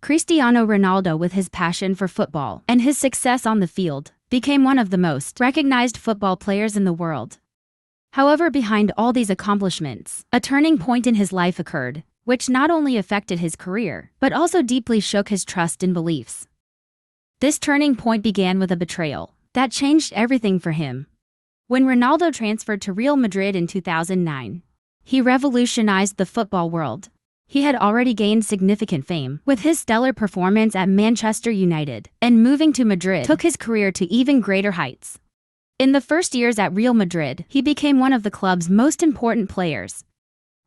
Cristiano Ronaldo, with his passion for football and his success on the field, became one of the most recognized football players in the world. However, behind all these accomplishments, a turning point in his life occurred, which not only affected his career, but also deeply shook his trust and beliefs. This turning point began with a betrayal that changed everything for him. When Ronaldo transferred to Real Madrid in 2009, he revolutionized the football world. He had already gained significant fame with his stellar performance at Manchester United, and moving to Madrid took his career to even greater heights. In the first years at Real Madrid, he became one of the club's most important players.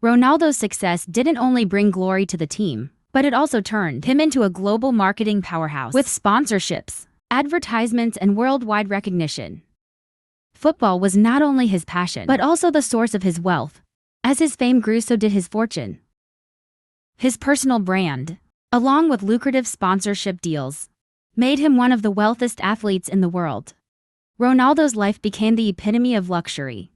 Ronaldo's success didn't only bring glory to the team, but it also turned him into a global marketing powerhouse with sponsorships, advertisements, and worldwide recognition. Football was not only his passion, but also the source of his wealth. As his fame grew, so did his fortune. His personal brand, along with lucrative sponsorship deals, made him one of the wealthiest athletes in the world. Ronaldo's life became the epitome of luxury.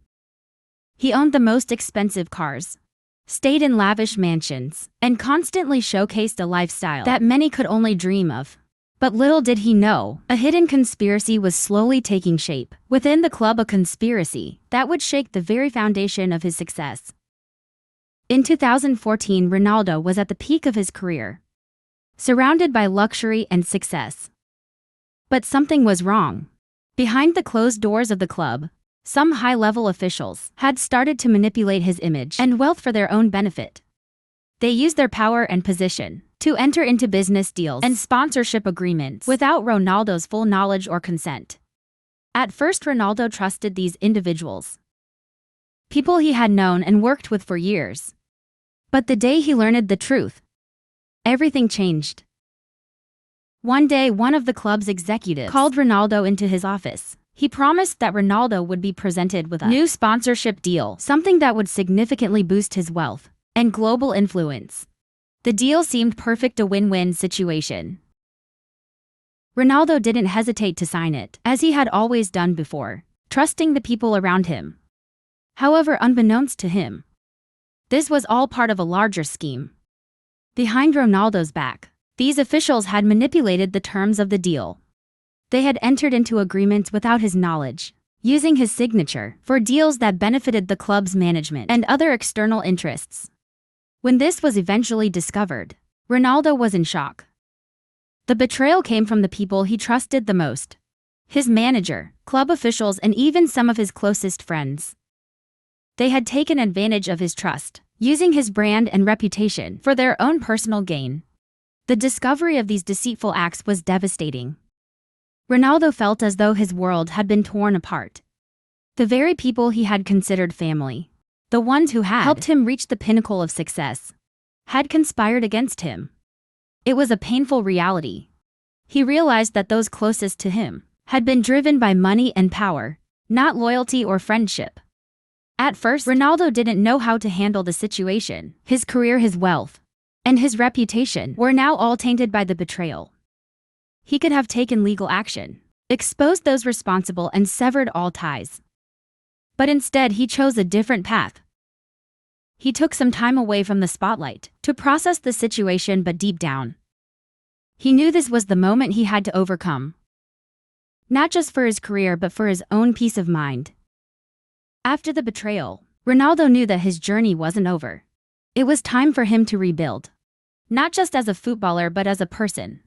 He owned the most expensive cars, stayed in lavish mansions, and constantly showcased a lifestyle that many could only dream of. But little did he know, a hidden conspiracy was slowly taking shape within the club, a conspiracy that would shake the very foundation of his success. In 2014, Ronaldo was at the peak of his career, surrounded by luxury and success. But something was wrong. Behind the closed doors of the club, some high-level officials had started to manipulate his image and wealth for their own benefit. They used their power and position to enter into business deals and sponsorship agreements without Ronaldo's full knowledge or consent. At first, Ronaldo trusted these individuals, people he had known and worked with for years. But the day he learned the truth, everything changed. One day, one of the club's executives called Ronaldo into his office. He promised that Ronaldo would be presented with a new sponsorship deal, something that would significantly boost his wealth and global influence. The deal seemed perfect, a win-win situation. Ronaldo didn't hesitate to sign it, as he had always done before, trusting the people around him. However, unbeknownst to him, this was all part of a larger scheme. Behind Ronaldo's back, these officials had manipulated the terms of the deal. They had entered into agreements without his knowledge, using his signature for deals that benefited the club's management and other external interests. When this was eventually discovered, Ronaldo was in shock. The betrayal came from the people he trusted the most: his manager, club officials, and even some of his closest friends. They had taken advantage of his trust, using his brand and reputation for their own personal gain. The discovery of these deceitful acts was devastating. Ronaldo felt as though his world had been torn apart. The very people he had considered family, the ones who had helped him reach the pinnacle of success, had conspired against him. It was a painful reality. He realized that those closest to him had been driven by money and power, not loyalty or friendship. At first, Ronaldo didn't know how to handle the situation. His career, his wealth, and his reputation were now all tainted by the betrayal. He could have taken legal action, exposed those responsible, and severed all ties. But instead, he chose a different path. He took some time away from the spotlight to process the situation, but deep down, he knew this was the moment he had to overcome. Not just for his career, but for his own peace of mind. After the betrayal, Ronaldo knew that his journey wasn't over. It was time for him to rebuild, not just as a footballer, but as a person.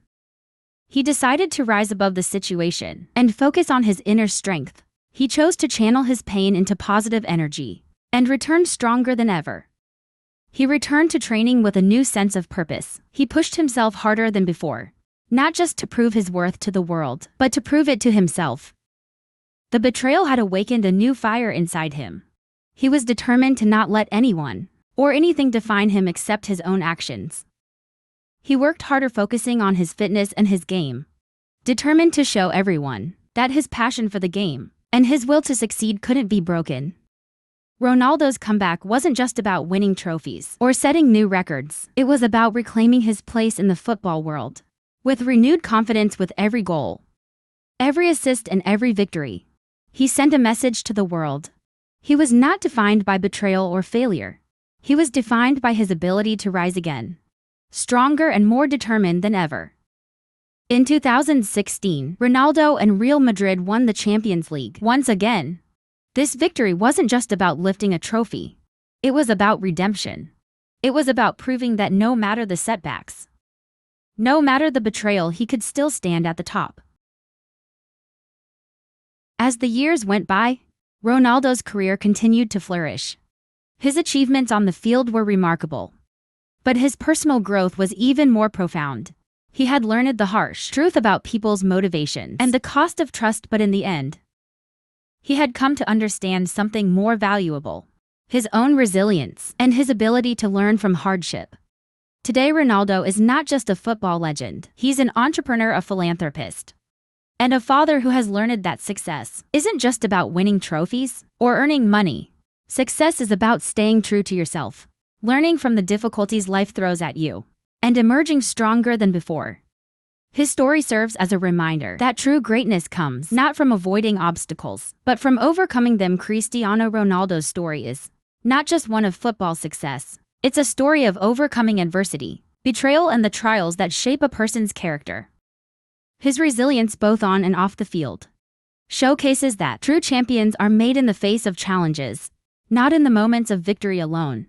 He decided to rise above the situation and focus on his inner strength. He chose to channel his pain into positive energy and returned stronger than ever. He returned to training with a new sense of purpose. He pushed himself harder than before, not just to prove his worth to the world, but to prove it to himself. The betrayal had awakened a new fire inside him. He was determined to not let anyone or anything define him except his own actions. He worked harder, focusing on his fitness and his game, determined to show everyone that his passion for the game and his will to succeed couldn't be broken. Ronaldo's comeback wasn't just about winning trophies or setting new records. It was about reclaiming his place in the football world. With renewed confidence, with every goal, every assist, and every victory, he sent a message to the world. He was not defined by betrayal or failure. He was defined by his ability to rise again. stronger and more determined than ever. In 2016, Ronaldo and Real Madrid won the Champions League once again. This victory wasn't just about lifting a trophy. It was about redemption. It was about proving that no matter the setbacks, no matter the betrayal, he could still stand at the top. As the years went by, Ronaldo's career continued to flourish. His achievements on the field were remarkable. But his personal growth was even more profound. He had learned the harsh truth about people's motivations and the cost of trust, but in the end, he had come to understand something more valuable: his own resilience and his ability to learn from hardship. Today, Ronaldo is not just a football legend. He's an entrepreneur, a philanthropist, and a father who has learned that success isn't just about winning trophies or earning money. Success is about staying true to yourself, learning from the difficulties life throws at you, and emerging stronger than before. His story serves as a reminder that true greatness comes not from avoiding obstacles, but from overcoming them. Cristiano Ronaldo's story is not just one of football success. It's a story of overcoming adversity, betrayal, and the trials that shape a person's character. His resilience both on and off the field showcases that true champions are made in the face of challenges, not in the moments of victory alone.